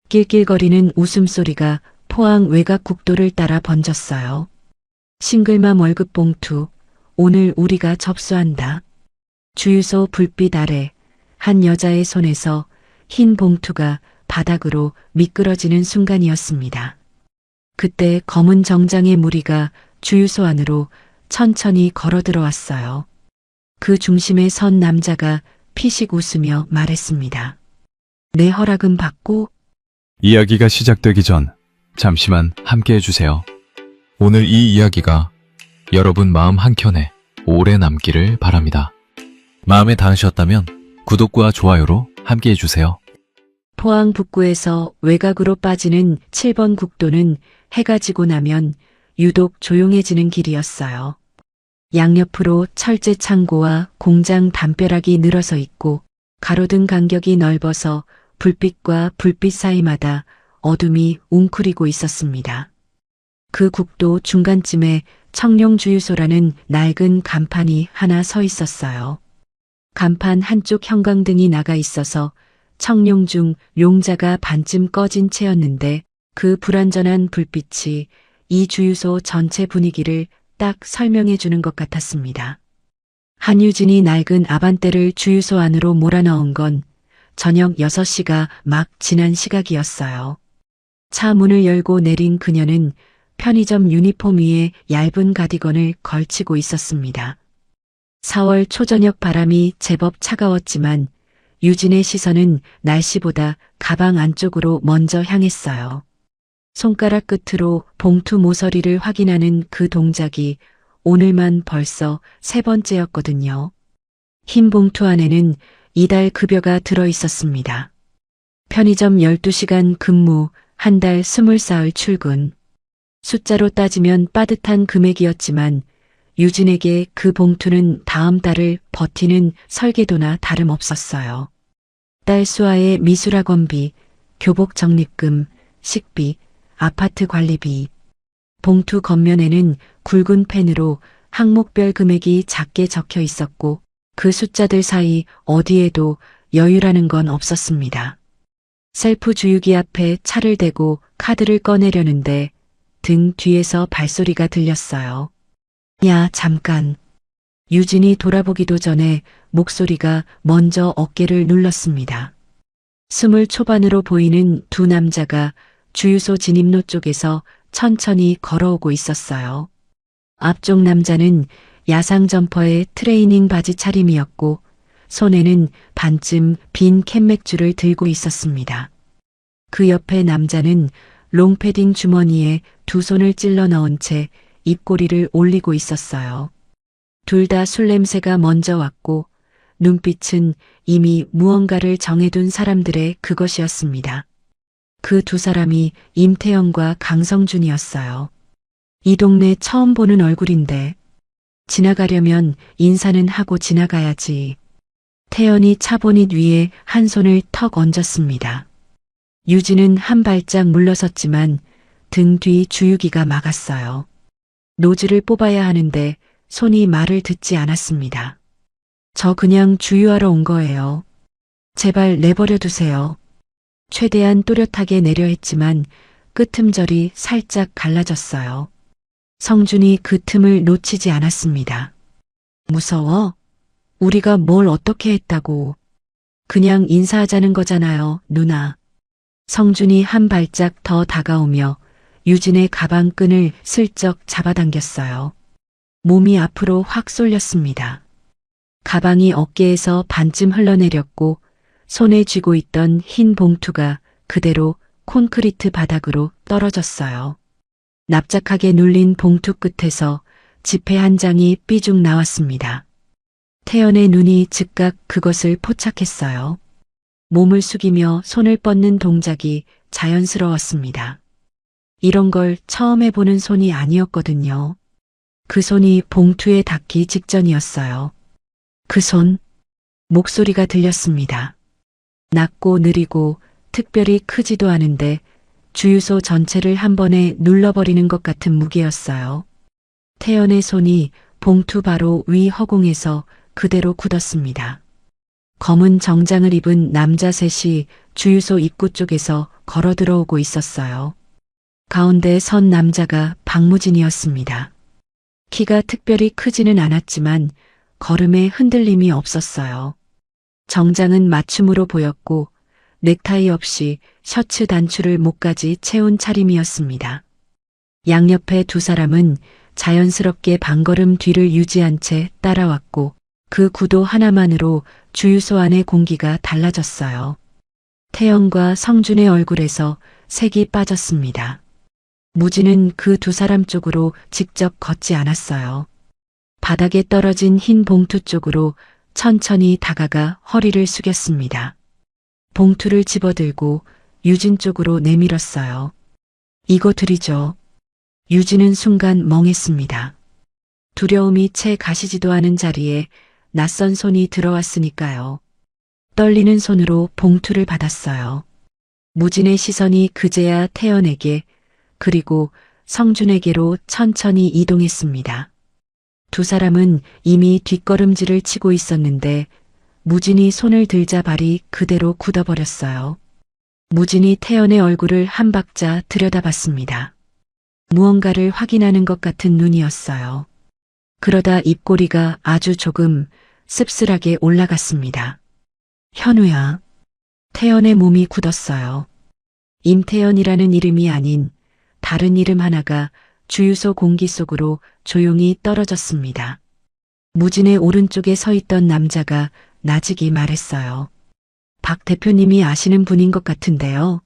낄낄거리는 웃음소리가 포항 외곽 국도를 따라 번졌어요. 싱글맘 월급 봉투, 오늘 우리가 접수한다. 주유소 불빛 아래 한 여자의 손에서 흰 봉투가 바닥으로 미끄러지는 순간이었습니다. 그때 검은 정장의 무리가 주유소 안으로 천천히 걸어 들어왔어요. 그 중심에 선 남자가 피식 웃으며 말했습니다. 내 허락은 받고. 이야기가 시작되기 전 잠시만 함께 해주세요. 오늘 이 이야기가 여러분 마음 한켠에 오래 남기를 바랍니다. 마음에 닿으셨다면 구독과 좋아요로 함께 해주세요. 포항 북구에서 외곽으로 빠지는 7번 국도는 해가 지고 나면 유독 조용해지는 길이었어요. 양옆으로 철제 창고와 공장 담벼락이 늘어서 있고 가로등 간격이 넓어서 불빛과 불빛 사이마다 어둠이 웅크리고 있었습니다. 그 국도 중간쯤에 청룡주유소라는 낡은 간판이 하나 서 있었어요. 간판 한쪽 형광등이 나가 있어서 청룡중 용자가 반쯤 꺼진 채였는데 그 불완전한 불빛이 이 주유소 전체 분위기를 딱 설명해 주는 것 같았습니다. 한유진이 낡은 아반떼를 주유소 안으로 몰아넣은 건 저녁 6시가 막 지난 시각이었어요. 차 문을 열고 내린 그녀는 편의점 유니폼 위에 얇은 가디건을 걸치고 있었습니다. 4월 초저녁 바람이 제법 차가웠지만 유진의 시선은 날씨보다 가방 안쪽으로 먼저 향했어요. 손가락 끝으로 봉투 모서리를 확인하는 그 동작이 오늘만 벌써 3번째였거든요. 흰 봉투 안에는 이달 급여가 들어 있었습니다. 편의점 12시간 근무, 한 달 20사흘 출근. 숫자로 따지면 빠듯한 금액이었지만 유진에게 그 봉투는 다음 달을 버티는 설계도나 다름없었어요. 딸 수아의 미술학원비, 교복 적립금, 식비, 아파트 관리비. 봉투 겉면에는 굵은 펜으로 항목별 금액이 작게 적혀 있었고 그 숫자들 사이 어디에도 여유라는 건 없었습니다. 셀프 주유기 앞에 차를 대고 카드를 꺼내려는데 등 뒤에서 발소리가 들렸어요. 야, 잠깐. 유진이 돌아보기도 전에 목소리가 먼저 어깨를 눌렀습니다. 20 초반으로 보이는 두 남자가 주유소 진입로 쪽에서 천천히 걸어오고 있었어요. 앞쪽 남자는 야상 점퍼에 트레이닝 바지 차림이었고 손에는 반쯤 빈 캔맥주를 들고 있었습니다. 그 옆에 남자는 롱패딩 주머니에 두 손을 찔러 넣은 채 입꼬리를 올리고 있었어요. 둘 다 술 냄새가 먼저 왔고 눈빛은 이미 무언가를 정해둔 사람들의 그것이었습니다. 그 두 사람이 임태영과 강성준이었어요. 이 동네 처음 보는 얼굴인데 지나가려면 인사는 하고 지나가야지. 태연이 차 보닛 위에 한 손을 턱 얹었습니다. 유진은 한 발짝 물러섰지만 등 뒤 주유기가 막았어요. 노즐을 뽑아야 하는데 손이 말을 듣지 않았습니다. 저 그냥 주유하러 온 거예요. 제발 내버려 두세요. 최대한 또렷하게 내려 했지만 끄틈절이 살짝 갈라졌어요. 성준이 그 틈을 놓치지 않았습니다. 무서워? 우리가 뭘 어떻게 했다고. 그냥 인사하자는 거잖아요, 누나. 성준이 한 발짝 더 다가오며 유진의 가방 끈을 슬쩍 잡아당겼어요. 몸이 앞으로 확 쏠렸습니다. 가방이 어깨에서 반쯤 흘러내렸고 손에 쥐고 있던 흰 봉투가 그대로 콘크리트 바닥으로 떨어졌어요. 납작하게 눌린 봉투 끝에서 지폐 한 장이 삐죽 나왔습니다. 태연의 눈이 즉각 그것을 포착했어요. 몸을 숙이며 손을 뻗는 동작이 자연스러웠습니다. 이런 걸 처음 해보는 손이 아니었거든요. 그 손이 봉투에 닿기 직전이었어요. 그 손, 목소리가 들렸습니다. 낮고 느리고 특별히 크지도 않은데 주유소 전체를 한 번에 눌러버리는 것 같은 무게였어요. 태연의 손이 봉투 바로 위 허공에서 그대로 굳었습니다. 검은 정장을 입은 남자 셋이 주유소 입구 쪽에서 걸어 들어오고 있었어요. 가운데 선 남자가 박무진이었습니다. 키가 특별히 크지는 않았지만 걸음에 흔들림이 없었어요. 정장은 맞춤으로 보였고 넥타이 없이 셔츠 단추를 목까지 채운 차림이었습니다. 양옆에 두 사람은 자연스럽게 방걸음 뒤를 유지한 채 따라왔고 그 구도 하나만으로 주유소 안의 공기가 달라졌어요. 태연과 성준의 얼굴에서 색이 빠졌습니다. 무진은 그 두 사람 쪽으로 직접 걷지 않았어요. 바닥에 떨어진 흰 봉투 쪽으로 천천히 다가가 허리를 숙였습니다. 봉투를 집어들고 유진 쪽으로 내밀었어요. 이거 드리죠. 유진은 순간 멍했습니다. 두려움이 채 가시지도 않은 자리에 낯선 손이 들어왔으니까요. 떨리는 손으로 봉투를 받았어요. 무진의 시선이 그제야 태연에게 그리고 성준에게로 천천히 이동했습니다. 두 사람은 이미 뒷걸음질을 치고 있었는데 무진이 손을 들자 발이 그대로 굳어버렸어요. 무진이 태연의 얼굴을 한 박자 들여다봤습니다. 무언가를 확인하는 것 같은 눈이었어요. 그러다 입꼬리가 아주 조금 씁쓸하게 올라갔습니다. 현우야. 태연의 몸이 굳었어요. 임태연이라는 이름이 아닌 다른 이름 하나가 주유소 공기 속으로 조용히 떨어졌습니다. 무진의 오른쪽에 서 있던 남자가 나직이 말했어요. 박 대표님이 아시는 분인 것 같은데요.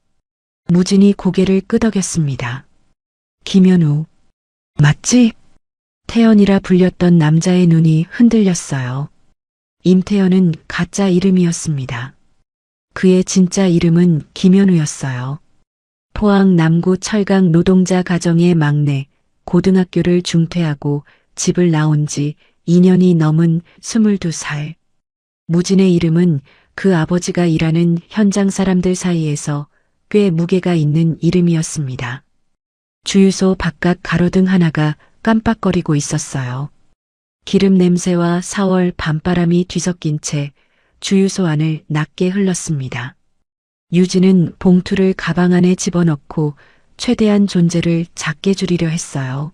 무진이 고개를 끄덕였습니다. 김현우. 맞지? 태연이라 불렸던 남자의 눈이 흔들렸어요. 임태연은 가짜 이름이었습니다. 그의 진짜 이름은 김현우였어요. 포항 남구 철강 노동자 가정의 막내, 고등학교를 중퇴하고 집을 나온 지 2년이 넘은 22살. 무진의 이름은 그 아버지가 일하는 현장 사람들 사이에서 꽤 무게가 있는 이름이었습니다. 주유소 바깥 가로등 하나가 깜빡거리고 있었어요. 기름 냄새와 4월 밤바람이 뒤섞인 채 주유소 안을 낮게 흘렀습니다. 유진은 봉투를 가방 안에 집어넣고 최대한 존재를 작게 줄이려 했어요.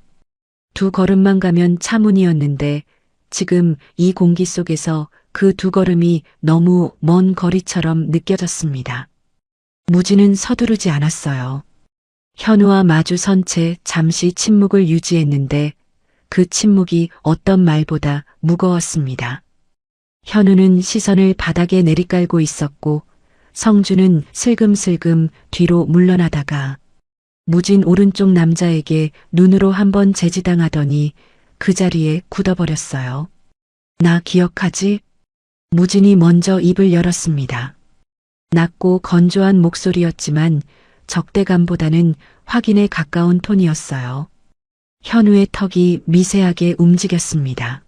두 걸음만 가면 차문이었는데 지금 이 공기 속에서 그 두 걸음이 너무 먼 거리처럼 느껴졌습니다. 무진은 서두르지 않았어요. 현우와 마주 선 채 잠시 침묵을 유지했는데 그 침묵이 어떤 말보다 무거웠습니다. 현우는 시선을 바닥에 내리깔고 있었고 성준은 슬금슬금 뒤로 물러나다가 무진 오른쪽 남자에게 눈으로 한번 제지당하더니 그 자리에 굳어버렸어요. 나 기억하지? 무진이 먼저 입을 열었습니다. 낮고 건조한 목소리였지만 적대감보다는 확인에 가까운 톤이었어요. 현우의 턱이 미세하게 움직였습니다.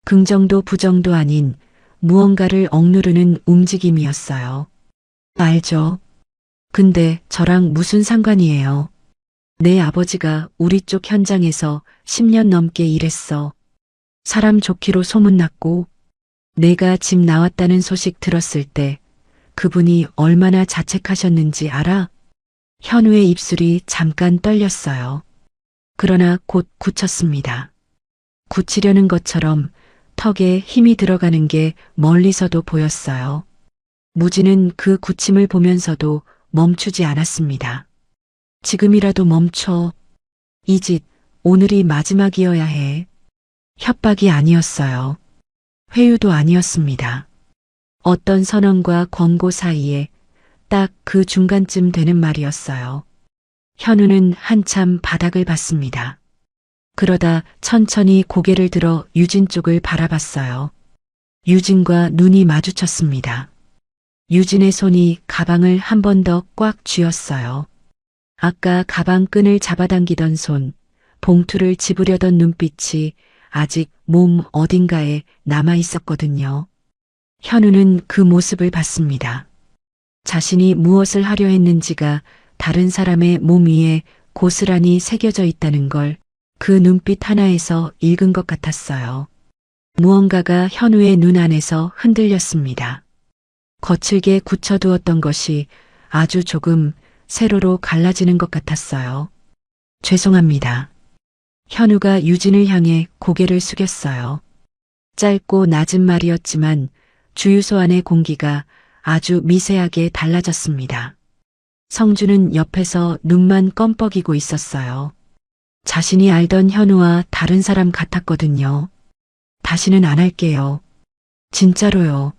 긍정도 부정도 아닌 무언가를 억누르는 움직임이었어요. 알죠. 근데 저랑 무슨 상관이에요. 내 아버지가 우리 쪽 현장에서 10년 넘게 일했어. 사람 좋기로 소문났고 내가 집 나왔다는 소식 들었을 때 그분이 얼마나 자책하셨는지 알아? 현우의 입술이 잠깐 떨렸어요. 그러나 곧 굳혔습니다. 굳히려는 것처럼 턱에 힘이 들어가는 게 멀리서도 보였어요. 무진은 그 굳힘을 보면서도 멈추지 않았습니다. 지금이라도 멈춰. 이 짓 오늘이 마지막이어야 해. 협박이 아니었어요. 회유도 아니었습니다. 어떤 선언과 권고 사이에 딱 그 중간쯤 되는 말이었어요. 현우는 한참 바닥을 봤습니다. 그러다 천천히 고개를 들어 유진 쪽을 바라봤어요. 유진과 눈이 마주쳤습니다. 유진의 손이 가방을 한 번 더 꽉 쥐었어요. 아까 가방 끈을 잡아당기던 손, 봉투를 집으려던 눈빛이 아직 몸 어딘가에 남아 있었거든요. 현우는 그 모습을 봤습니다. 자신이 무엇을 하려 했는지가 다른 사람의 몸 위에 고스란히 새겨져 있다는 걸 그 눈빛 하나에서 읽은 것 같았어요. 무언가가 현우의 눈 안에서 흔들렸습니다. 거칠게 굳혀두었던 것이 아주 조금 세로로 갈라지는 것 같았어요. 죄송합니다. 현우가 유진을 향해 고개를 숙였어요. 짧고 낮은 말이었지만 주유소 안의 공기가 아주 미세하게 달라졌습니다. 성주는 옆에서 눈만 껌뻑이고 있었어요. 자신이 알던 현우와 다른 사람 같았거든요. 다시는 안 할게요. 진짜로요.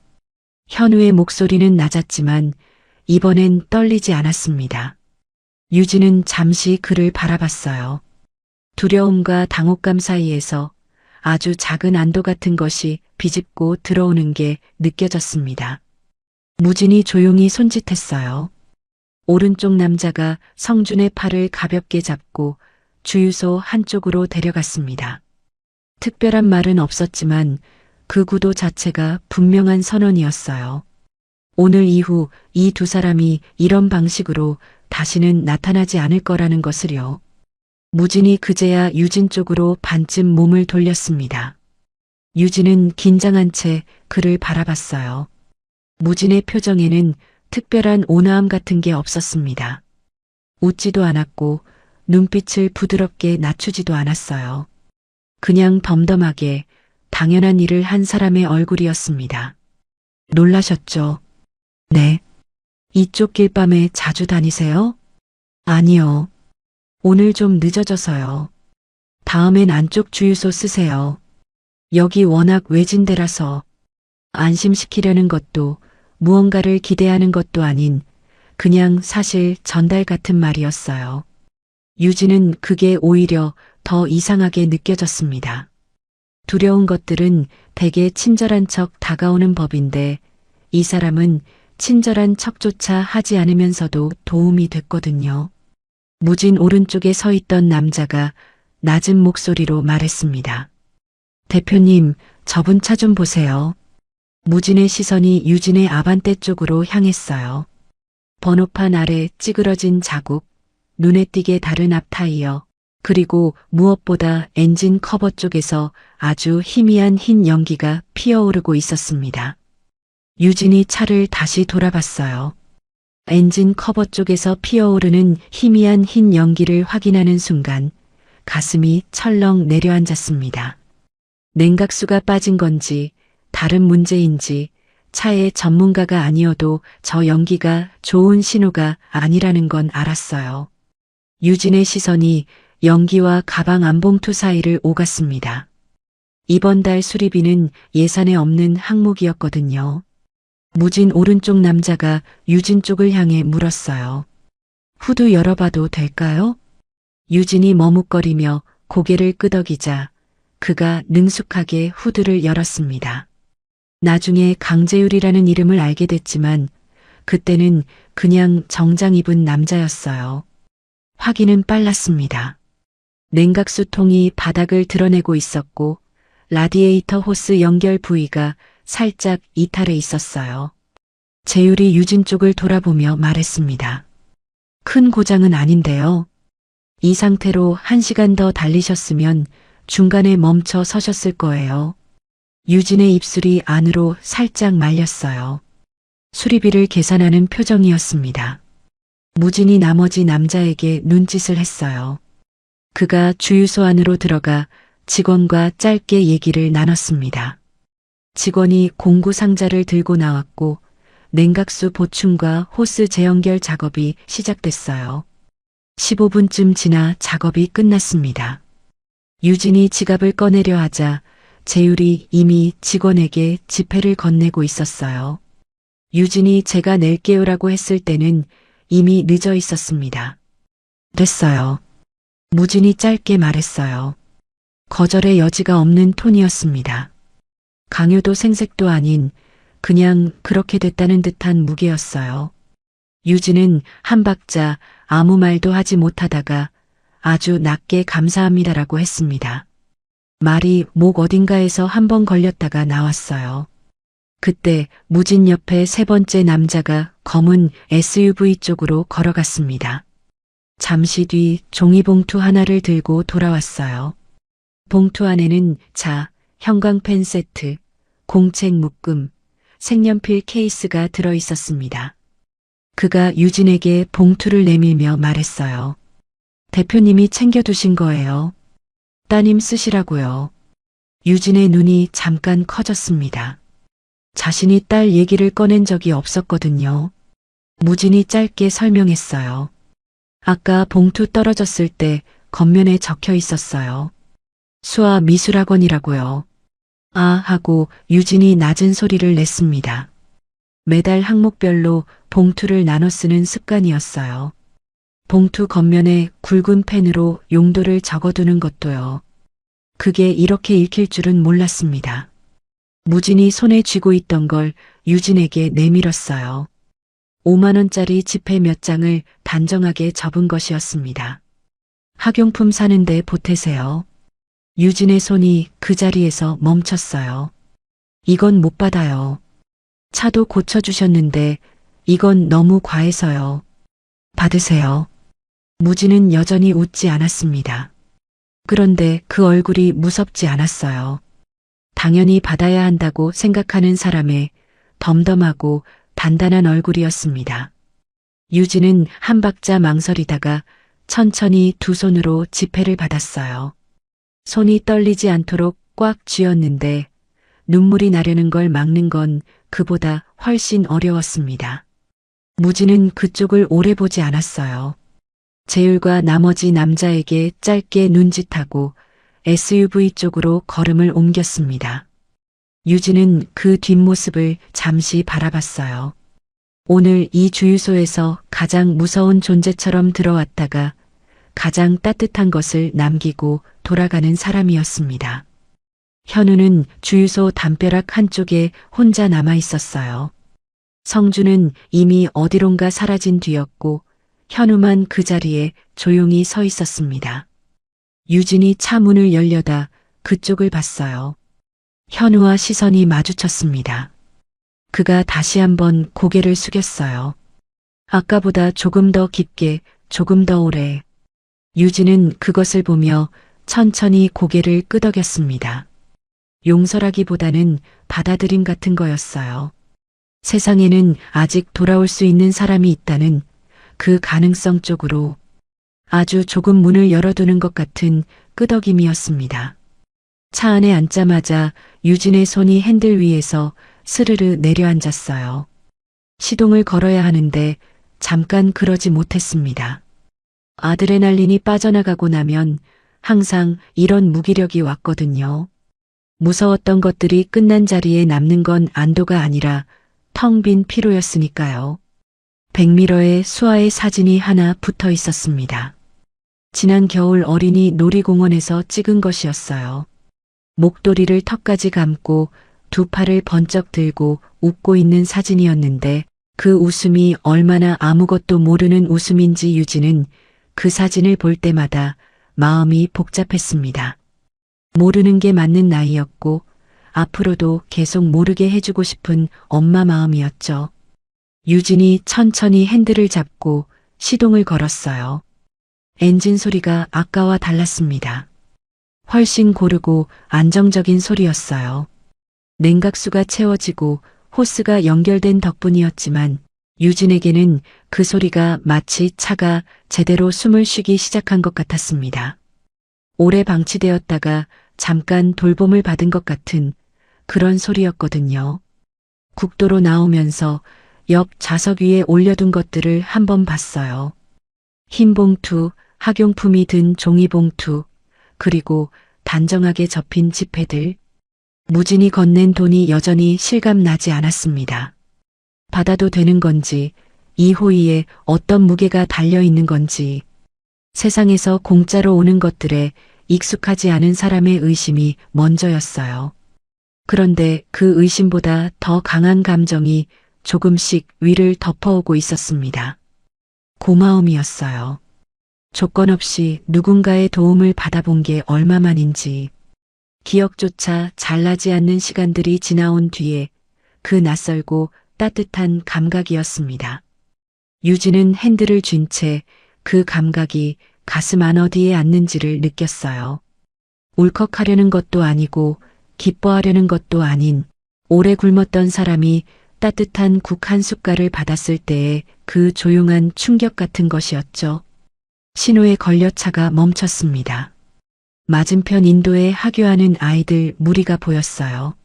현우의 목소리는 낮았지만 이번엔 떨리지 않았습니다. 유진은 잠시 그를 바라봤어요. 두려움과 당혹감 사이에서 아주 작은 안도 같은 것이 비집고 들어오는 게 느껴졌습니다. 무진이 조용히 손짓했어요. 오른쪽 남자가 성준의 팔을 가볍게 잡고 주유소 한쪽으로 데려갔습니다. 특별한 말은 없었지만 그 구도 자체가 분명한 선언이었어요. 오늘 이후 이 두 사람이 이런 방식으로 다시는 나타나지 않을 거라는 것을요. 무진이 그제야 유진 쪽으로 반쯤 몸을 돌렸습니다. 유진은 긴장한 채 그를 바라봤어요. 무진의 표정에는 특별한 온화함 같은 게 없었습니다. 웃지도 않았고 눈빛을 부드럽게 낮추지도 않았어요. 그냥 덤덤하게 당연한 일을 한 사람의 얼굴이었습니다. 놀라셨죠? 네. 이쪽 길밤에 자주 다니세요? 아니요. 오늘 좀 늦어져서요. 다음엔 안쪽 주유소 쓰세요. 여기 워낙 외진데라서 안심시키려는 것도 무언가를 기대하는 것도 아닌 그냥 사실 전달 같은 말이었어요. 유진은 그게 오히려 더 이상하게 느껴졌습니다. 두려운 것들은 대개 친절한 척 다가오는 법인데 이 사람은 친절한 척조차 하지 않으면서도 도움이 됐거든요. 무진 오른쪽에 서 있던 남자가 낮은 목소리로 말했습니다. 대표님, 저분 차 좀 보세요. 무진의 시선이 유진의 아반떼 쪽으로 향했어요. 번호판 아래 찌그러진 자국, 눈에 띄게 다른 앞 타이어, 그리고 무엇보다 엔진 커버 쪽에서 아주 희미한 흰 연기가 피어오르고 있었습니다. 유진이 차를 다시 돌아봤어요. 엔진 커버 쪽에서 피어오르는 희미한 흰 연기를 확인하는 순간 가슴이 철렁 내려앉았습니다. 냉각수가 빠진 건지 다른 문제인지 차의 전문가가 아니어도 저 연기가 좋은 신호가 아니라는 건 알았어요. 유진의 시선이 연기와 가방 안봉투 사이를 오갔습니다. 이번 달 수리비는 예산에 없는 항목이었거든요. 무진 오른쪽 남자가 유진 쪽을 향해 물었어요. 후드 열어봐도 될까요? 유진이 머뭇거리며 고개를 끄덕이자 그가 능숙하게 후드를 열었습니다. 나중에 강재율이라는 이름을 알게 됐지만 그때는 그냥 정장 입은 남자였어요. 확인은 빨랐습니다. 냉각수통이 바닥을 드러내고 있었고 라디에이터 호스 연결 부위가 살짝 이탈해 있었어요. 재율이 유진 쪽을 돌아보며 말했습니다. 큰 고장은 아닌데요. 이 상태로 1시간 더 달리셨으면 중간에 멈춰 서셨을 거예요. 유진의 입술이 안으로 살짝 말렸어요. 수리비를 계산하는 표정이었습니다. 무진이 나머지 남자에게 눈짓을 했어요. 그가 주유소 안으로 들어가 직원과 짧게 얘기를 나눴습니다. 직원이 공구 상자를 들고 나왔고 냉각수 보충과 호스 재연결 작업이 시작됐어요. 15분쯤 지나 작업이 끝났습니다. 유진이 지갑을 꺼내려 하자 재율이 이미 직원에게 지폐를 건네고 있었어요. 유진이 제가 낼게요라고 했을 때는 이미 늦어 있었습니다. 됐어요. 무진이 짧게 말했어요. 거절의 여지가 없는 톤이었습니다. 강요도 생색도 아닌 그냥 그렇게 됐다는 듯한 무게였어요. 유진은 한 박자 아무 말도 하지 못하다가 아주 낮게 감사합니다라고 했습니다. 말이 목 어딘가에서 한 번 걸렸다가 나왔어요. 그때 무진 옆에 세 번째 남자가 검은 SUV 쪽으로 걸어갔습니다. 잠시 뒤 종이봉투 하나를 들고 돌아왔어요. 봉투 안에는 자, 형광펜 세트, 공책 묶음, 색연필 케이스가 들어 있었습니다. 그가 유진에게 봉투를 내밀며 말했어요. 대표님이 챙겨두신 거예요. 따님 쓰시라고요. 유진의 눈이 잠깐 커졌습니다. 자신이 딸 얘기를 꺼낸 적이 없었거든요. 무진이 짧게 설명했어요. 아까 봉투 떨어졌을 때 겉면에 적혀 있었어요. 수아 미술학원이라고요. 아 하고 유진이 낮은 소리를 냈습니다. 매달 항목별로 봉투를 나눠 쓰는 습관이었어요. 봉투 겉면에 굵은 펜으로 용도를 적어두는 것도요. 그게 이렇게 읽힐 줄은 몰랐습니다. 무진이 손에 쥐고 있던 걸 유진에게 내밀었어요. 5만 원짜리 지폐 몇 장을 단정하게 접은 것이었습니다. 학용품 사는데 보태세요. 유진의 손이 그 자리에서 멈췄어요. 이건 못 받아요. 차도 고쳐주셨는데 이건 너무 과해서요. 받으세요. 무진은 여전히 웃지 않았습니다. 그런데 그 얼굴이 무섭지 않았어요. 당연히 받아야 한다고 생각하는 사람의 덤덤하고 단단한 얼굴이었습니다. 유진은 한 박자 망설이다가 천천히 두 손으로 지폐를 받았어요. 손이 떨리지 않도록 꽉 쥐었는데 눈물이 나려는 걸 막는 건 그보다 훨씬 어려웠습니다. 무진은 그쪽을 오래 보지 않았어요. 재율과 나머지 남자에게 짧게 눈짓하고 SUV 쪽으로 걸음을 옮겼습니다. 유진은 그 뒷모습을 잠시 바라봤어요. 오늘 이 주유소에서 가장 무서운 존재처럼 들어왔다가 가장 따뜻한 것을 남기고 돌아가는 사람이었습니다. 현우는 주유소 담벼락 한쪽에 혼자 남아 있었어요. 성주는 이미 어디론가 사라진 뒤였고 현우만 그 자리에 조용히 서 있었습니다. 유진이 차 문을 열려다 그쪽을 봤어요. 현우와 시선이 마주쳤습니다. 그가 다시 한번 고개를 숙였어요. 아까보다 조금 더 깊게, 조금 더 오래. 유진은 그것을 보며 천천히 고개를 끄덕였습니다. 용서라기보다는 받아들임 같은 거였어요. 세상에는 아직 돌아올 수 있는 사람이 있다는 그 가능성 쪽으로 아주 조금 문을 열어두는 것 같은 끄덕임이었습니다. 차 안에 앉자마자 유진의 손이 핸들 위에서 스르르 내려앉았어요. 시동을 걸어야 하는데 잠깐 그러지 못했습니다. 아드레날린이 빠져나가고 나면 항상 이런 무기력이 왔거든요. 무서웠던 것들이 끝난 자리에 남는 건 안도가 아니라 텅 빈 피로였으니까요. 백미러에 수아의 사진이 하나 붙어 있었습니다. 지난 겨울 어린이 놀이공원에서 찍은 것이었어요. 목도리를 턱까지 감고 두 팔을 번쩍 들고 웃고 있는 사진이었는데 그 웃음이 얼마나 아무것도 모르는 웃음인지 유진은 그 사진을 볼 때마다 마음이 복잡했습니다. 모르는 게 맞는 나이였고 앞으로도 계속 모르게 해주고 싶은 엄마 마음이었죠. 유진이 천천히 핸들을 잡고 시동을 걸었어요. 엔진 소리가 아까와 달랐습니다. 훨씬 고르고 안정적인 소리였어요. 냉각수가 채워지고 호스가 연결된 덕분이었지만 유진에게는 그 소리가 마치 차가 제대로 숨을 쉬기 시작한 것 같았습니다. 오래 방치되었다가 잠깐 돌봄을 받은 것 같은 그런 소리였거든요. 국도로 나오면서 옆 좌석 위에 올려둔 것들을 한번 봤어요. 흰 봉투, 학용품이 든 종이봉투, 그리고 단정하게 접힌 지폐들. 무진이 건넨 돈이 여전히 실감나지 않았습니다. 받아도 되는 건지, 이 호의에 어떤 무게가 달려있는 건지, 세상에서 공짜로 오는 것들에 익숙하지 않은 사람의 의심이 먼저였어요. 그런데 그 의심보다 더 강한 감정이 조금씩 위를 덮어오고 있었습니다. 고마움이었어요. 조건 없이 누군가의 도움을 받아본 게 얼마만인지, 기억조차 잘 나지 않는 시간들이 지나온 뒤에 그 낯설고 따뜻한 감각이었습니다. 유진은 핸들을 쥔 채 그 감각이 가슴 안 어디에 앉는지를 느꼈어요. 울컥하려는 것도 아니고 기뻐하려는 것도 아닌 오래 굶었던 사람이 따뜻한 국 한 숟갈을 받았을 때의 그 조용한 충격 같은 것이었죠. 신호에 걸려 차가 멈췄습니다. 맞은편 인도에 하교하는 아이들 무리가 보였어요.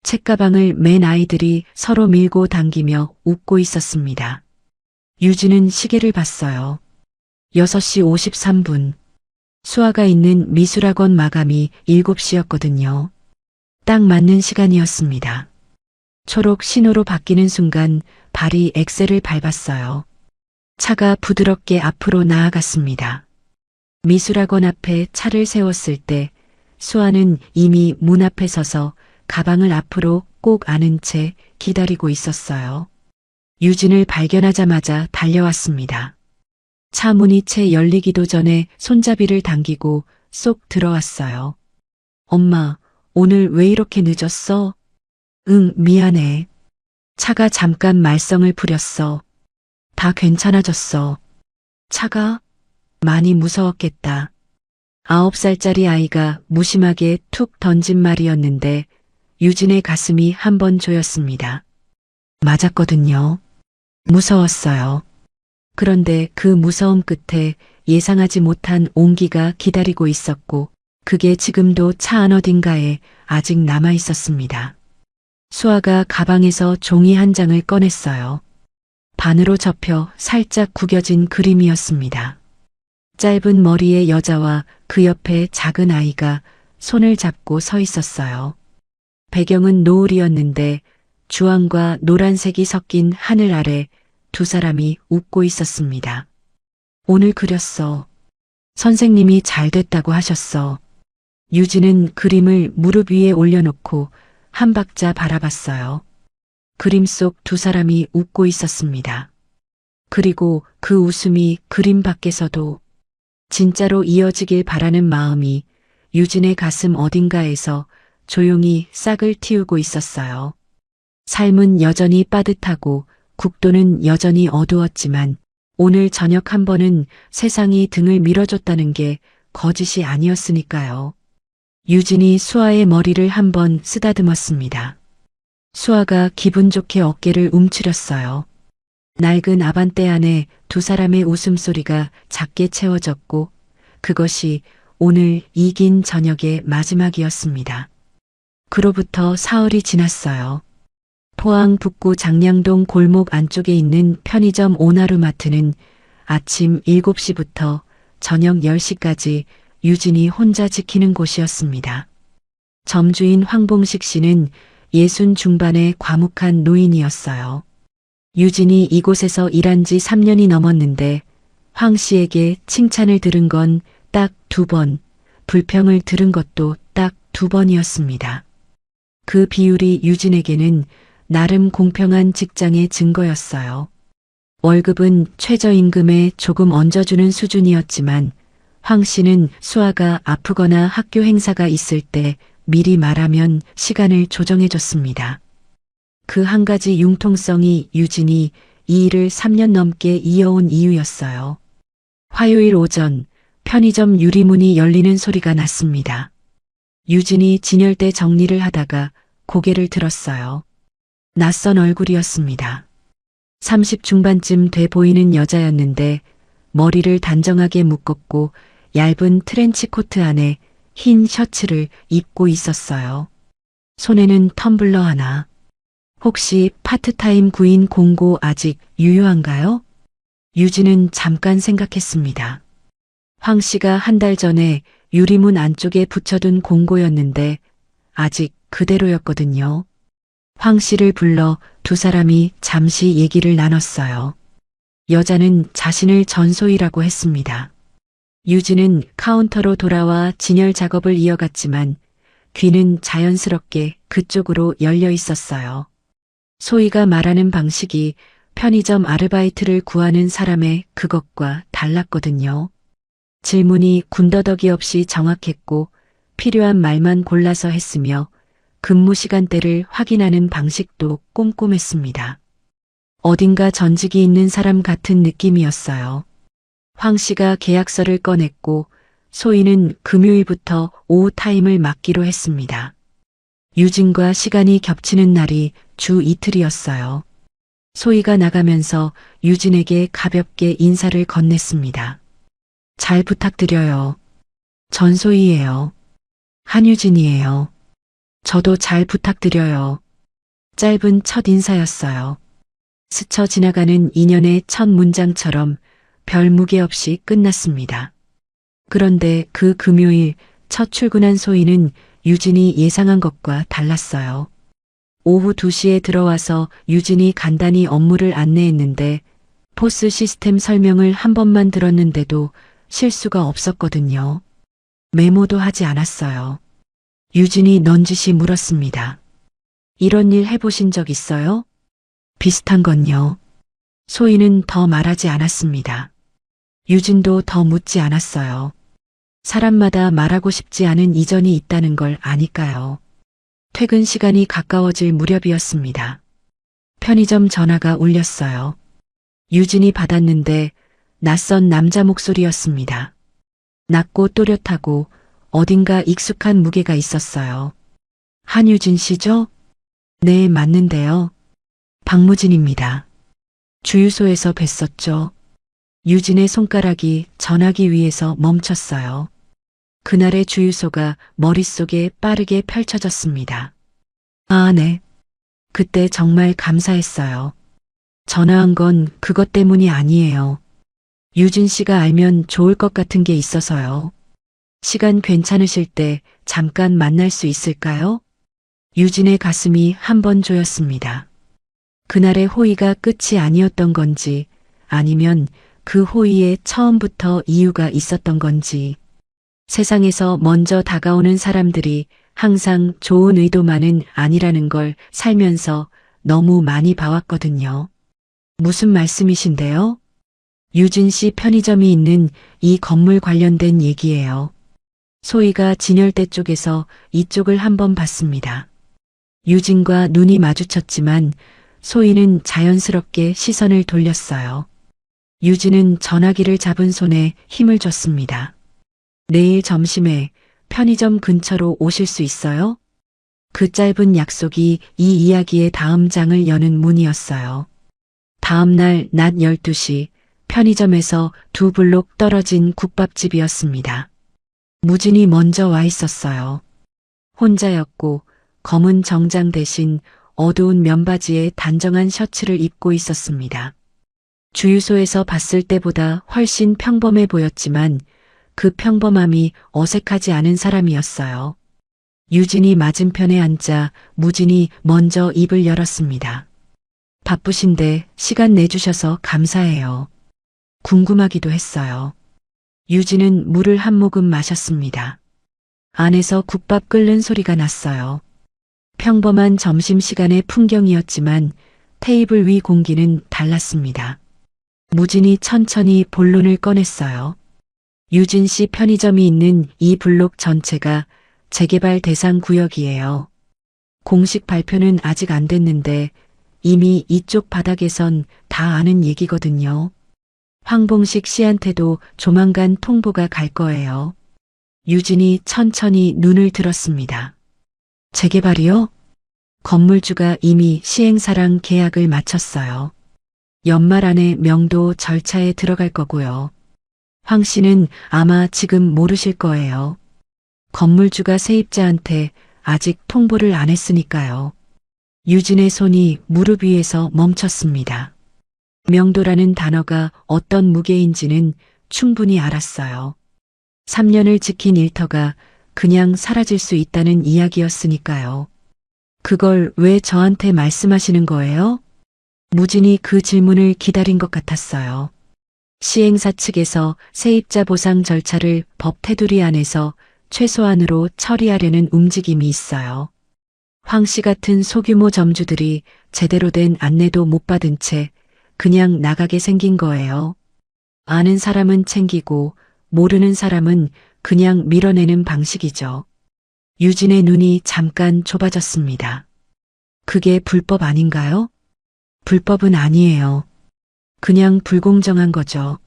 책가방을 맨 아이들이 서로 밀고 당기며 웃고 있었습니다. 유진은 시계를 봤어요. 6시 53분. 수아가 있는 미술학원 마감이 7시였거든요. 딱 맞는 시간이었습니다. 초록 신호로 바뀌는 순간 발이 엑셀을 밟았어요. 차가 부드럽게 앞으로 나아갔습니다. 미술학원 앞에 차를 세웠을 때 수아는 이미 문 앞에 서서 가방을 앞으로 꼭 안은 채 기다리고 있었어요. 유진을 발견하자마자 달려왔습니다. 차 문이 채 열리기도 전에 손잡이를 당기고 쏙 들어왔어요. 엄마, 오늘 왜 이렇게 늦었어? 응, 미안해. 차가 잠깐 말썽을 부렸어. 다 괜찮아졌어. 차가 많이 무서웠겠다. 9살짜리 아이가 무심하게 툭 던진 말이었는데 유진의 가슴이 한번 조였습니다. 맞았거든요. 무서웠어요. 그런데 그 무서움 끝에 예상하지 못한 온기가 기다리고 있었고 그게 지금도 차 안 어딘가에 아직 남아 있었습니다. 수아가 가방에서 종이 한 장을 꺼냈어요. 반으로 접혀 살짝 구겨진 그림이었습니다. 짧은 머리의 여자와 그 옆에 작은 아이가 손을 잡고 서 있었어요. 배경은 노을이었는데 주황과 노란색이 섞인 하늘 아래 두 사람이 웃고 있었습니다. 오늘 그렸어. 선생님이 잘 됐다고 하셨어. 유진은 그림을 무릎 위에 올려놓고 한 박자 바라봤어요. 그림 속 두 사람이 웃고 있었습니다. 그리고 그 웃음이 그림 밖에서도 진짜로 이어지길 바라는 마음이 유진의 가슴 어딘가에서 조용히 싹을 틔우고 있었어요. 삶은 여전히 빠듯하고 국도는 여전히 어두웠지만 오늘 저녁 한 번은 세상이 등을 밀어줬다는 게 거짓이 아니었으니까요. 유진이 수아의 머리를 한번 쓰다듬었습니다. 수아가 기분 좋게 어깨를 움츠렸어요. 낡은 아반떼 안에 두 사람의 웃음소리가 작게 채워졌고 그것이 오늘 이 긴 저녁의 마지막이었습니다. 그로부터 사흘이 지났어요. 포항 북구 장량동 골목 안쪽에 있는 편의점 오나루마트는 아침 7시부터 저녁 10시까지 유진이 혼자 지키는 곳이었습니다. 점주인 황봉식 씨는 60 중반의 과묵한 노인이었어요. 유진이 이곳에서 일한 지 3년이 넘었는데 황 씨에게 칭찬을 들은 건 딱 2번, 불평을 들은 것도 딱 2번이었습니다. 그 비율이 유진에게는 나름 공평한 직장의 증거였어요. 월급은 최저임금에 조금 얹어주는 수준이었지만 황 씨는 수아가 아프거나 학교 행사가 있을 때 미리 말하면 시간을 조정해줬습니다. 그 한 가지 융통성이 유진이 이 일을 3년 넘게 이어온 이유였어요. 화요일 오전 편의점 유리문이 열리는 소리가 났습니다. 유진이 진열대 정리를 하다가 고개를 들었어요. 낯선 얼굴이었습니다. 30 중반쯤 돼 보이는 여자였는데 머리를 단정하게 묶었고 얇은 트렌치 코트 안에 흰 셔츠를 입고 있었어요. 손에는 텀블러 하나. 혹시 파트타임 구인 공고 아직 유효한가요? 유진은 잠깐 생각했습니다. 황 씨가 한 달 전에 유리문 안쪽에 붙여둔 공고였는데 아직 그대로였거든요. 황 씨를 불러 두 사람이 잠시 얘기를 나눴어요. 여자는 자신을 전소희라고 했습니다. 유진은 카운터로 돌아와 진열 작업을 이어갔지만 귀는 자연스럽게 그쪽으로 열려 있었어요. 소희가 말하는 방식이 편의점 아르바이트를 구하는 사람의 그것과 달랐거든요. 질문이 군더더기 없이 정확했고 필요한 말만 골라서 했으며 근무 시간대를 확인하는 방식도 꼼꼼했습니다. 어딘가 전직이 있는 사람 같은 느낌이었어요. 황 씨가 계약서를 꺼냈고 소희는 금요일부터 오후 타임을 맡기로 했습니다. 유진과 시간이 겹치는 날이 주 이틀이었어요. 소희가 나가면서 유진에게 가볍게 인사를 건넸습니다. 잘 부탁드려요. 전소희예요. 한유진이에요. 저도 잘 부탁드려요. 짧은 첫 인사였어요. 스쳐 지나가는 인연의 첫 문장처럼 별 무게 없이 끝났습니다. 그런데 그 금요일 첫 출근한 소희는 유진이 예상한 것과 달랐어요. 오후 2시에 들어와서 유진이 간단히 업무를 안내했는데 포스 시스템 설명을 한 번만 들었는데도 실수가 없었거든요. 메모도 하지 않았어요. 유진이 넌지시 물었습니다. 이런 일 해보신 적 있어요? 비슷한 건요. 소희는 더 말하지 않았습니다. 유진도 더 묻지 않았어요. 사람마다 말하고 싶지 않은 이전이 있다는 걸 아니까요. 퇴근 시간이 가까워질 무렵이었습니다. 편의점 전화가 울렸어요. 유진이 받았는데 낯선 남자 목소리였습니다. 낮고 또렷하고 어딘가 익숙한 무게가 있었어요. 한유진 씨죠? 네, 맞는데요. 박무진입니다. 주유소에서 뵀었죠. 유진의 손가락이 전화기 위에서 멈췄어요. 그날의 주유소가 머릿속에 빠르게 펼쳐졌습니다. 아, 네. 그때 정말 감사했어요. 전화한 건 그것 때문이 아니에요. 유진 씨가 알면 좋을 것 같은 게 있어서요. 시간 괜찮으실 때 잠깐 만날 수 있을까요? 유진의 가슴이 한 번 조였습니다. 그날의 호의가 끝이 아니었던 건지 아니면 그 호의에 처음부터 이유가 있었던 건지. 세상에서 먼저 다가오는 사람들이 항상 좋은 의도만은 아니라는 걸 살면서 너무 많이 봐왔거든요. 무슨 말씀이신데요? 유진 씨 편의점이 있는 이 건물 관련된 얘기예요. 소희가 진열대 쪽에서 이쪽을 한번 봤습니다. 유진과 눈이 마주쳤지만 소희는 자연스럽게 시선을 돌렸어요. 유진은 전화기를 잡은 손에 힘을 줬습니다. 내일 점심에 편의점 근처로 오실 수 있어요? 그 짧은 약속이 이 이야기의 다음 장을 여는 문이었어요. 다음 날 낮 12시 편의점에서 2블록 떨어진 국밥집이었습니다. 무진이 먼저 와 있었어요. 혼자였고 검은 정장 대신 어두운 면바지에 단정한 셔츠를 입고 있었습니다. 주유소에서 봤을 때보다 훨씬 평범해 보였지만 그 평범함이 어색하지 않은 사람이었어요. 유진이 맞은편에 앉자 무진이 먼저 입을 열었습니다. 바쁘신데 시간 내주셔서 감사해요. 궁금하기도 했어요. 유진은 물을 한 모금 마셨습니다. 안에서 국밥 끓는 소리가 났어요. 평범한 점심시간의 풍경이었지만 테이블 위 공기는 달랐습니다. 무진이 천천히 본론을 꺼냈어요. 유진 씨 편의점이 있는 이 블록 전체가 재개발 대상 구역이에요. 공식 발표는 아직 안 됐는데 이미 이쪽 바닥에선 다 아는 얘기거든요. 황봉식 씨한테도 조만간 통보가 갈 거예요. 유진이 천천히 눈을 들었습니다. 재개발이요? 건물주가 이미 시행사랑 계약을 마쳤어요. 연말 안에 명도 절차에 들어갈 거고요. 황 씨는 아마 지금 모르실 거예요. 건물주가 세입자한테 아직 통보를 안 했으니까요. 유진의 손이 무릎 위에서 멈췄습니다. 명도라는 단어가 어떤 무게인지는 충분히 알았어요. 3년을 지킨 일터가 그냥 사라질 수 있다는 이야기였으니까요. 그걸 왜 저한테 말씀하시는 거예요? 무진이 그 질문을 기다린 것 같았어요. 시행사 측에서 세입자 보상 절차를 법 테두리 안에서 최소한으로 처리하려는 움직임이 있어요. 황 씨 같은 소규모 점주들이 제대로 된 안내도 못 받은 채 그냥 나가게 생긴 거예요. 아는 사람은 챙기고 모르는 사람은 그냥 밀어내는 방식이죠. 유진의 눈이 잠깐 좁아졌습니다. 그게 불법 아닌가요? 불법은 아니에요. 그냥 불공정한 거죠.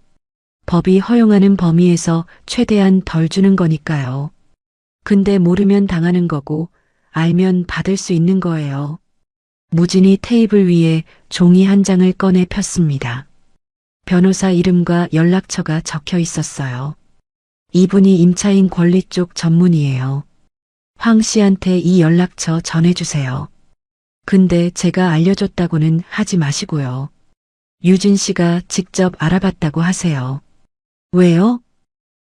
법이 허용하는 범위에서 최대한 덜 주는 거니까요. 근데 모르면 당하는 거고 알면 받을 수 있는 거예요. 무진이 테이블 위에 종이 한 장을 꺼내 폈습니다. 변호사 이름과 연락처가 적혀 있었어요. 이분이 임차인 권리 쪽 전문이에요. 황 씨한테 이 연락처 전해주세요. 근데 제가 알려줬다고는 하지 마시고요. 유진 씨가 직접 알아봤다고 하세요. 왜요?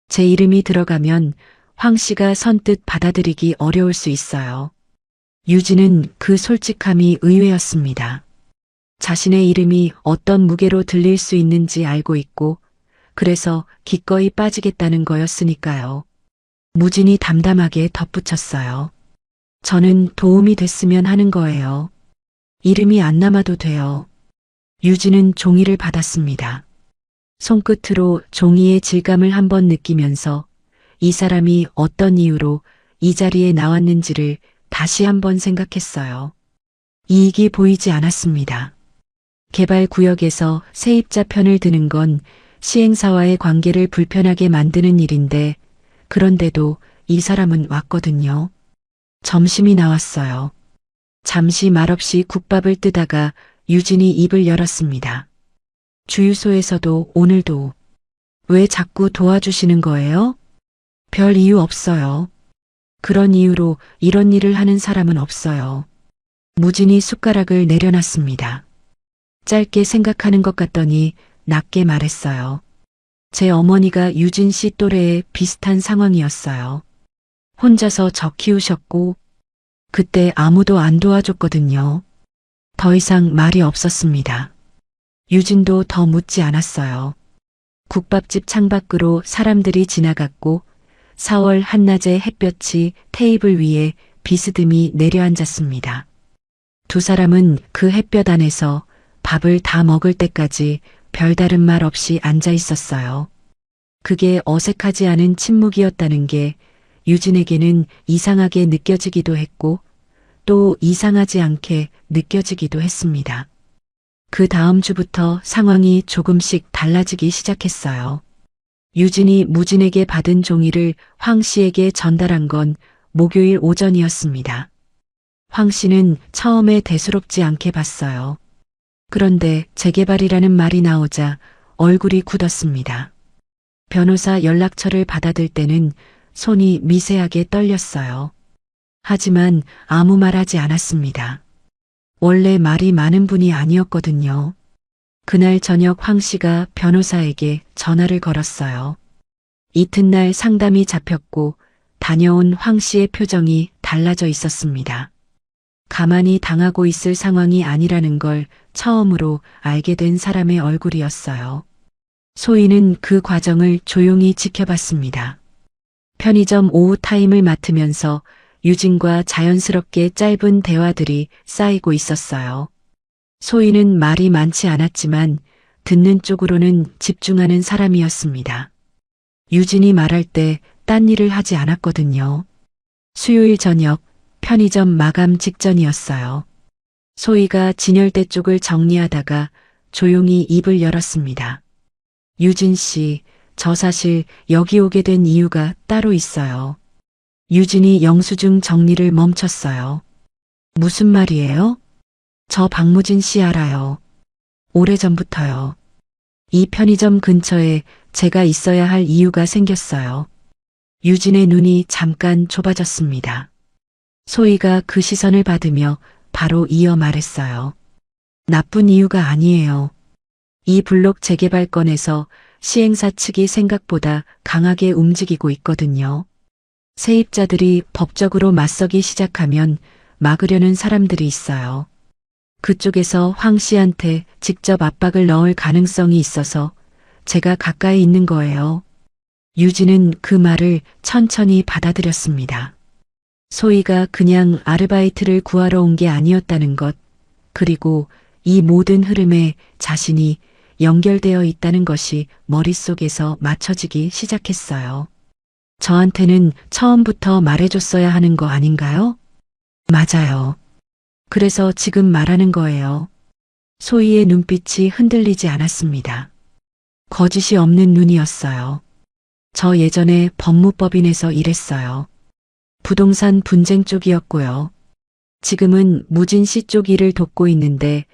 제 이름이 들어가면 황 씨가 선뜻 받아들이기 어려울 수 있어요. 유진은 그 솔직함이 의외였습니다. 자신의 이름이 어떤 무게로 들릴 수 있는지 알고 있고, 그래서 기꺼이 빠지겠다는 거였으니까요. 무진이 담담하게 덧붙였어요. 저는 도움이 됐으면 하는 거예요. 이름이 안 남아도 돼요. 유진은 종이를 받았습니다. 손끝으로 종이의 질감을 한번 느끼면서 이 사람이 어떤 이유로 이 자리에 나왔는지를 다시 한번 생각했어요. 이익이 보이지 않았습니다. 개발구역에서 세입자 편을 드는 건 시행사와의 관계를 불편하게 만드는 일인데, 그런데도 이 사람은 왔거든요. 점심이 나왔어요. 잠시 말없이 국밥을 뜨다가 유진이 입을 열었습니다. 주유소에서도 오늘도. 왜 자꾸 도와주시는 거예요? 별 이유 없어요. 그런 이유로 이런 일을 하는 사람은 없어요. 무진이 숟가락을 내려놨습니다. 짧게 생각하는 것 같더니 낮게 말했어요. 제 어머니가 유진 씨 또래에 비슷한 상황이었어요. 혼자서 저 키우셨고, 그때 아무도 안 도와줬거든요. 더 이상 말이 없었습니다. 유진도 더 묻지 않았어요. 국밥집 창밖으로 사람들이 지나갔고, 4월 한낮의 햇볕이 테이블 위에 비스듬히 내려앉았습니다. 두 사람은 그 햇볕 안에서 밥을 다 먹을 때까지 별다른 말 없이 앉아 있었어요. 그게 어색하지 않은 침묵이었다는 게 유진에게는 이상하게 느껴지기도 했고, 또 이상하지 않게 느껴지기도 했습니다. 그 다음 주부터 상황이 조금씩 달라지기 시작했어요. 유진이 무진에게 받은 종이를 황 씨에게 전달한 건 목요일 오전이었습니다. 황 씨는 처음에 대수롭지 않게 봤어요. 그런데 재개발이라는 말이 나오자 얼굴이 굳었습니다. 변호사 연락처를 받아들 때는 손이 미세하게 떨렸어요. 하지만 아무 말 하지 않았습니다. 원래 말이 많은 분이 아니었거든요. 그날 저녁 황 씨가 변호사에게 전화를 걸었어요. 이튿날 상담이 잡혔고 다녀온 황 씨의 표정이 달라져 있었습니다. 가만히 당하고 있을 상황이 아니라는 걸 처음으로 알게 된 사람의 얼굴이었어요. 소희는 그 과정을 조용히 지켜봤습니다. 편의점 오후 타임을 맡으면서 유진과 자연스럽게 짧은 대화들이 쌓이고 있었어요. 소희는 말이 많지 않았지만 듣는 쪽으로는 집중하는 사람이었습니다. 유진이 말할 때 딴 일을 하지 않았거든요. 수요일 저녁 편의점 마감 직전이었어요. 소희가 진열대 쪽을 정리하다가 조용히 입을 열었습니다. 유진 씨, 저 사실 여기 오게 된 이유가 따로 있어요. 유진이 영수증 정리를 멈췄어요. 무슨 말이에요? 저 박무진 씨 알아요. 오래전부터요. 이 편의점 근처에 제가 있어야 할 이유가 생겼어요. 유진의 눈이 잠깐 좁아졌습니다. 소희가 그 시선을 받으며 바로 이어 말했어요. 나쁜 이유가 아니에요. 이 블록 재개발 건에서 시행사 측이 생각보다 강하게 움직이고 있거든요. 세입자들이 법적으로 맞서기 시작하면 막으려는 사람들이 있어요. 그쪽에서 황 씨한테 직접 압박을 넣을 가능성이 있어서 제가 가까이 있는 거예요. 유진은 그 말을 천천히 받아들였습니다. 소희가 그냥 아르바이트를 구하러 온 게 아니었다는 것, 그리고 이 모든 흐름에 자신이 연결되어 있다는 것이 머릿속에서 맞춰지기 시작했어요. 저한테는 처음부터 말해줬어야 하는 거 아닌가요? 맞아요. 그래서 지금 말하는 거예요. 소희의 눈빛이 흔들리지 않았습니다. 거짓이 없는 눈이었어요. 저 예전에 법무법인에서 일했어요. 부동산 분쟁 쪽이었고요. 지금은 무진 씨 쪽 일을 돕고 있는데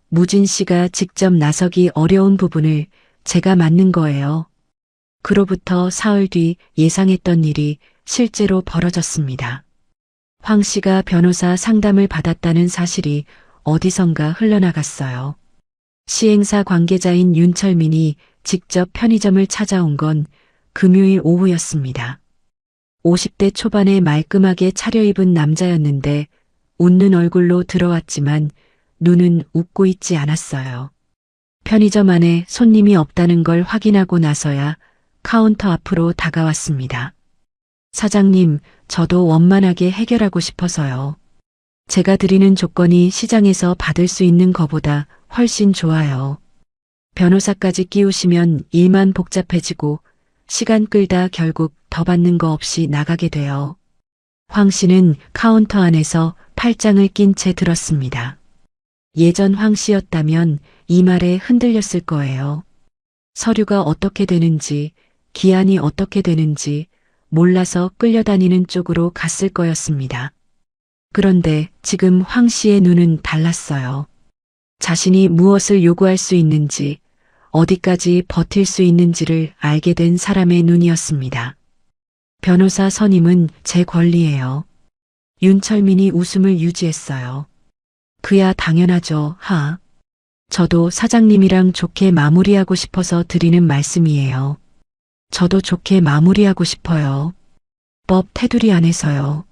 무진 씨가 직접 나서기 어려운 부분을 제가 맡는 거예요. 그로부터 사흘 뒤 예상했던 일이 실제로 벌어졌습니다. 황 씨가 변호사 상담을 받았다는 사실이 어디선가 흘러나갔어요. 시행사 관계자인 윤철민이 직접 편의점을 찾아온 건 금요일 오후였습니다. 50대 초반에 말끔하게 차려입은 남자였는데 웃는 얼굴로 들어왔지만 눈은 웃고 있지 않았어요. 편의점 안에 손님이 없다는 걸 확인하고 나서야 카운터 앞으로 다가왔습니다. 사장님, 저도 원만하게 해결하고 싶어서요. 제가 드리는 조건이 시장에서 받을 수 있는 거보다 훨씬 좋아요. 변호사까지 끼우시면 일만 복잡해지고 시간 끌다 결국 더 받는 거 없이 나가게 돼요. 황 씨는 카운터 안에서 팔짱을 낀 채 들었습니다. 예전 황 씨였다면 이 말에 흔들렸을 거예요. 서류가 어떻게 되는지, 기한이 어떻게 되는지 몰라서 끌려다니는 쪽으로 갔을 거였습니다. 그런데 지금 황 씨의 눈은 달랐어요. 자신이 무엇을 요구할 수 있는지, 어디까지 버틸 수 있는지를 알게 된 사람의 눈이었습니다. 변호사 선임은 제 권리예요. 윤철민이 웃음을 유지했어요. 그야 당연하죠, 하. 저도 사장님이랑 좋게 마무리하고 싶어서 드리는 말씀이에요. 저도 좋게 마무리하고 싶어요. 법 테두리 안에서요.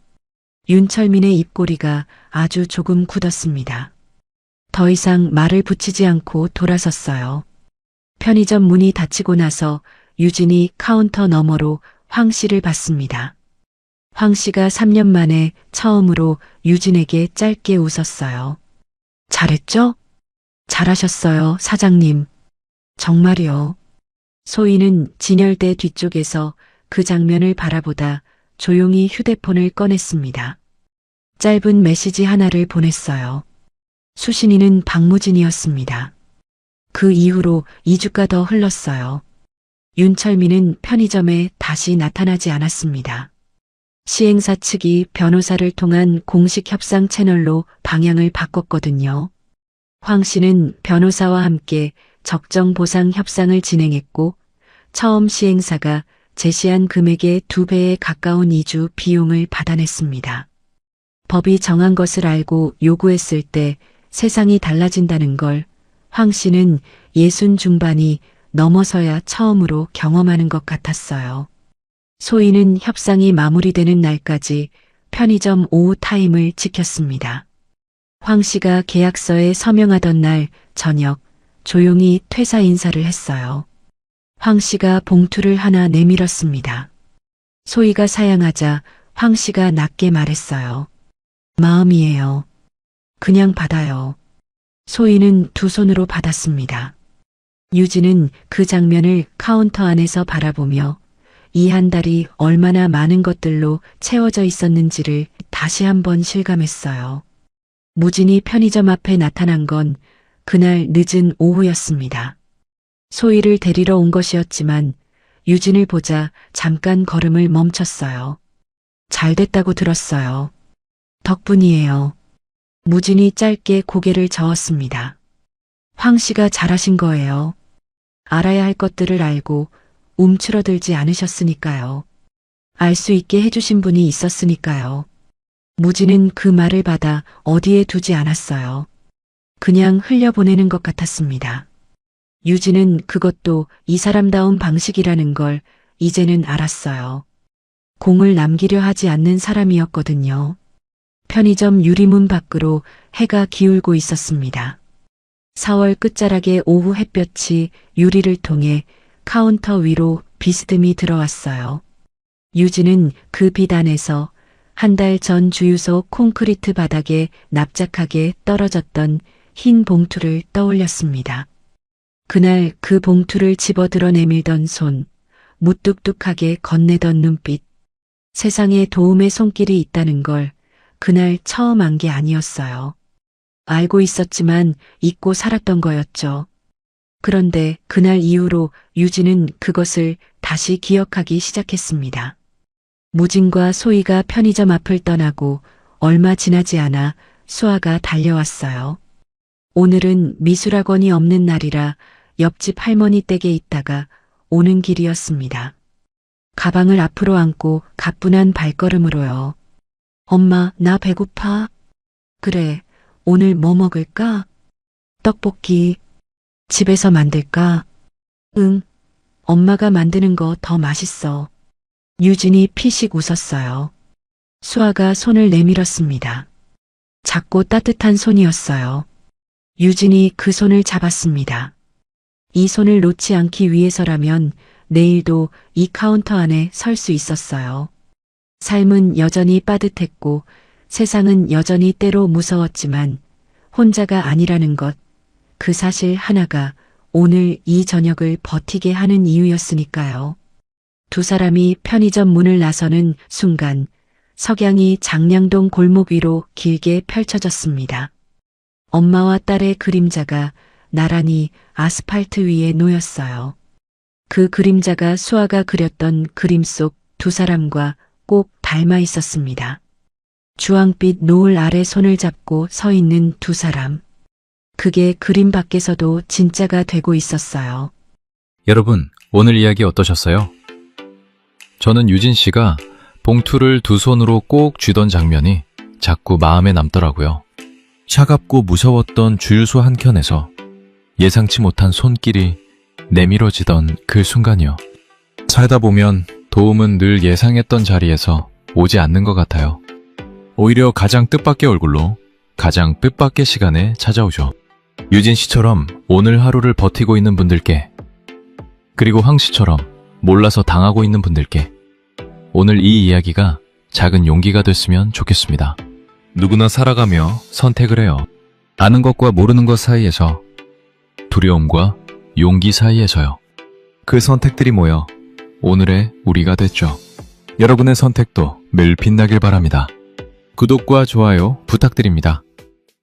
윤철민의 입꼬리가 아주 조금 굳었습니다. 더 이상 말을 붙이지 않고 돌아섰어요. 편의점 문이 닫히고 나서 유진이 카운터 너머로 황 씨를 봤습니다. 황 씨가 3년 만에 처음으로 유진에게 짧게 웃었어요. 잘했죠? 잘하셨어요, 사장님. 정말이요. 소희는 진열대 뒤쪽에서 그 장면을 바라보다 조용히 휴대폰을 꺼냈습니다. 짧은 메시지 하나를 보냈어요. 수신인은 박무진이었습니다. 그 이후로 2주가 더 흘렀어요. 윤철민은 편의점에 다시 나타나지 않았습니다. 시행사 측이 변호사를 통한 공식 협상 채널로 방향을 바꿨거든요. 황 씨는 변호사와 함께 적정 보상 협상을 진행했고 처음 시행사가 제시한 금액의 2배에 가까운 이주 비용을 받아냈습니다. 법이 정한 것을 알고 요구했을 때 세상이 달라진다는 걸 황 씨는 60 중반이 넘어서야 처음으로 경험하는 것 같았어요. 소희는 협상이 마무리되는 날까지 편의점 오후 타임을 지켰습니다. 황 씨가 계약서에 서명하던 날 저녁 조용히 퇴사 인사를 했어요. 황 씨가 봉투를 하나 내밀었습니다. 소희가 사양하자 황 씨가 낮게 말했어요. 마음이에요. 그냥 받아요. 소희는 두 손으로 받았습니다. 유진은 그 장면을 카운터 안에서 바라보며 이 한 달이 얼마나 많은 것들로 채워져 있었는지를 다시 한번 실감했어요. 무진이 편의점 앞에 나타난 건 그날 늦은 오후였습니다. 소희를 데리러 온 것이었지만 유진을 보자 잠깐 걸음을 멈췄어요. 잘 됐다고 들었어요. 덕분이에요. 무진이 짧게 고개를 저었습니다. 황 씨가 잘하신 거예요. 알아야 할 것들을 알고 움츠러들지 않으셨으니까요. 알 수 있게 해주신 분이 있었으니까요. 무진은 그 말을 받아 어디에 두지 않았어요. 그냥 흘려보내는 것 같았습니다. 유진은 그것도 이 사람다운 방식이라는 걸 이제는 알았어요. 공을 남기려 하지 않는 사람이었거든요. 편의점 유리문 밖으로 해가 기울고 있었습니다. 4월 끝자락의 오후 햇볕이 유리를 통해 카운터 위로 비스듬히 들어왔어요. 유진은 그 빛 안에서 한 달 전 주유소 콘크리트 바닥에 납작하게 떨어졌던 흰 봉투를 떠올렸습니다. 그날 그 봉투를 집어들어 내밀던 손, 무뚝뚝하게 건네던 눈빛, 세상에 도움의 손길이 있다는 걸 그날 처음 안 게 아니었어요. 알고 있었지만 잊고 살았던 거였죠. 그런데 그날 이후로 유진은 그것을 다시 기억하기 시작했습니다. 무진과 소희가 편의점 앞을 떠나고 얼마 지나지 않아 수아가 달려왔어요. 오늘은 미술학원이 없는 날이라 옆집 할머니 댁에 있다가 오는 길이었습니다. 가방을 앞으로 안고 가뿐한 발걸음으로요. 엄마, 나 배고파. 그래, 오늘 뭐 먹을까? 떡볶이. 집에서 만들까? 응. 엄마가 만드는 거 더 맛있어. 유진이 피식 웃었어요. 수아가 손을 내밀었습니다. 작고 따뜻한 손이었어요. 유진이 그 손을 잡았습니다. 이 손을 놓지 않기 위해서라면 내일도 이 카운터 안에 설 수 있었어요. 삶은 여전히 빠듯했고 세상은 여전히 때로 무서웠지만 혼자가 아니라는 것, 그 사실 하나가 오늘 이 저녁을 버티게 하는 이유였으니까요. 두 사람이 편의점 문을 나서는 순간 석양이 장량동 골목 위로 길게 펼쳐졌습니다. 엄마와 딸의 그림자가 나란히 아스팔트 위에 놓였어요. 그 그림자가 수아가 그렸던 그림 속 두 사람과 꼭 닮아 있었습니다. 주황빛 노을 아래 손을 잡고 서 있는 두 사람. 그게 그림 밖에서도 진짜가 되고 있었어요. 여러분, 오늘 이야기 어떠셨어요? 저는 유진 씨가 봉투를 두 손으로 꼭 쥐던 장면이 자꾸 마음에 남더라고요. 차갑고 무서웠던 주유소 한켠에서 예상치 못한 손길이 내밀어지던 그 순간이요. 살다 보면 도움은 늘 예상했던 자리에서 오지 않는 것 같아요. 오히려 가장 뜻밖의 얼굴로 가장 뜻밖의 시간에 찾아오죠. 유진 씨처럼 오늘 하루를 버티고 있는 분들께, 그리고 황 씨처럼 몰라서 당하고 있는 분들께 오늘 이 이야기가 작은 용기가 됐으면 좋겠습니다. 누구나 살아가며 선택을 해요. 아는 것과 모르는 것 사이에서, 두려움과 용기 사이에서요. 그 선택들이 모여 오늘의 우리가 됐죠. 여러분의 선택도 늘 빛나길 바랍니다. 구독과 좋아요 부탁드립니다.